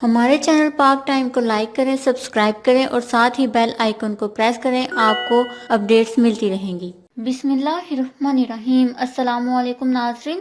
ہمارے چینل پاک ٹائم کو لائک کریں، سبسکرائب کریں اور ساتھ ہی بیل آئیکن کو پریس کریں، آپ کو اپڈیٹس ملتی رہیں گی۔ بسم اللہ الرحمن الرحیم۔ السلام علیکم ناظرین۔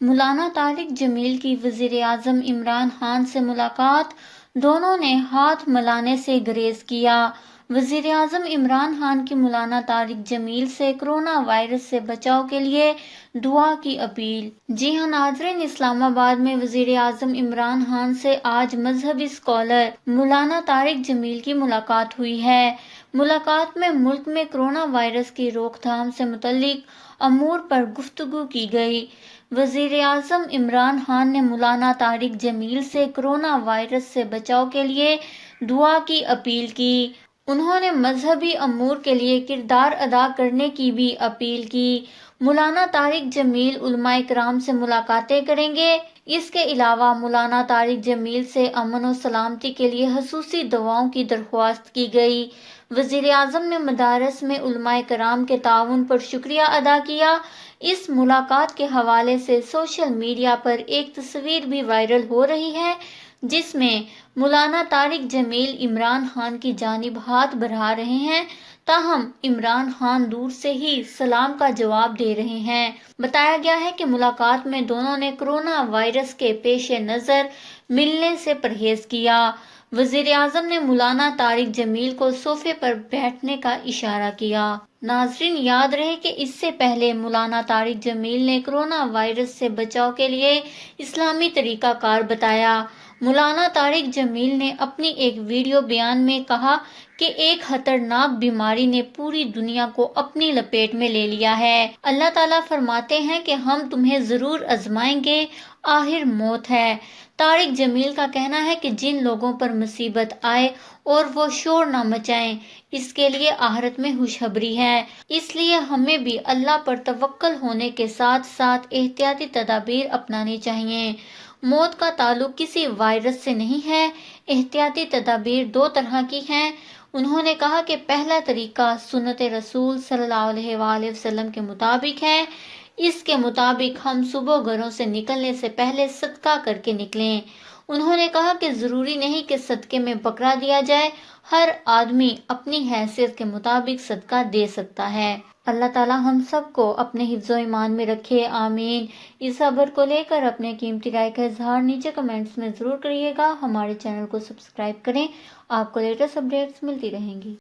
مولانا طارق جمیل کی وزیر اعظم عمران خان سے ملاقات، دونوں نے ہاتھ ملانے سے گریز کیا۔ وزیر اعظم عمران خان کی مولانا طارق جمیل سے کرونا وائرس سے بچاؤ کے لیے دعا کی اپیل۔ جی ہاں ناظرین، اسلام آباد میں وزیر اعظم عمران خان سے آج مذہبی اسکالر مولانا طارق جمیل کی ملاقات ہوئی ہے۔ ملاقات میں ملک میں کرونا وائرس کی روک تھام سے متعلق امور پر گفتگو کی گئی۔ وزیر اعظم عمران خان نے مولانا طارق جمیل سے کرونا وائرس سے بچاؤ کے لیے دعا کی اپیل کی۔ انہوں نے مذہبی امور کے لیے کردار ادا کرنے کی بھی اپیل کی۔ مولانا طارق جمیل علماء کرام سے ملاقاتیں کریں گے۔ اس کے علاوہ مولانا طارق جمیل سے امن و سلامتی کے لیے خصوصی دعاؤں کی درخواست کی گئی۔ وزیر اعظم نے مدارس میں علماء کرام کے تعاون پر شکریہ ادا کیا۔ اس ملاقات کے حوالے سے سوشل میڈیا پر ایک تصویر بھی وائرل ہو رہی ہے، جس میں مولانا طارق جمیل عمران خان کی جانب ہاتھ بڑھا رہے ہیں، تاہم عمران خان دور سے ہی سلام کا جواب دے رہے ہیں۔ بتایا گیا ہے کہ ملاقات میں دونوں نے کرونا وائرس کے پیش نظر ملنے سے پرہیز کیا۔ وزیر اعظم نے مولانا طارق جمیل کو صوفے پر بیٹھنے کا اشارہ کیا۔ ناظرین، یاد رہے کہ اس سے پہلے مولانا طارق جمیل نے کرونا وائرس سے بچاؤ کے لیے اسلامی طریقہ کار بتایا۔ مولانا طارق جمیل نے اپنی ایک ویڈیو بیان میں کہا کہ ایک خطرناک بیماری نے پوری دنیا کو اپنی لپیٹ میں لے لیا ہے۔ اللہ تعالیٰ فرماتے ہیں کہ ہم تمہیں ضرور آزمائیں گے، آخر موت ہے۔ طارق جمیل کا کہنا ہے کہ جن لوگوں پر مصیبت آئے اور وہ شور نہ مچائیں، اس کے لیے آخرت میں خوشخبری ہے۔ اس لیے ہمیں بھی اللہ پر توکل ہونے کے ساتھ ساتھ احتیاطی تدابیر اپنانی چاہیے۔ موت کا تعلق کسی وائرس سے نہیں ہے۔ احتیاطی تدابیر دو طرح کی ہیں۔ انہوں نے کہا کہ پہلا طریقہ سنت رسول صلی اللہ علیہ وآلہ وسلم کے مطابق ہے۔ اس کے مطابق ہم صبح گھروں سے نکلنے سے پہلے صدقہ کر کے نکلیں۔ انہوں نے کہا کہ ضروری نہیں کہ صدقے میں بکرا دیا جائے، ہر آدمی اپنی حیثیت کے مطابق صدقہ دے سکتا ہے۔ اللہ تعالیٰ ہم سب کو اپنے حفظ و ایمان میں رکھے، آمین۔ اس خبر کو لے کر اپنے قیمتی رائے کا اظہار نیچے کمنٹس میں ضرور کریے گا۔ ہمارے چینل کو سبسکرائب کریں، آپ کو لیٹسٹ اپڈیٹس ملتی رہیں گی۔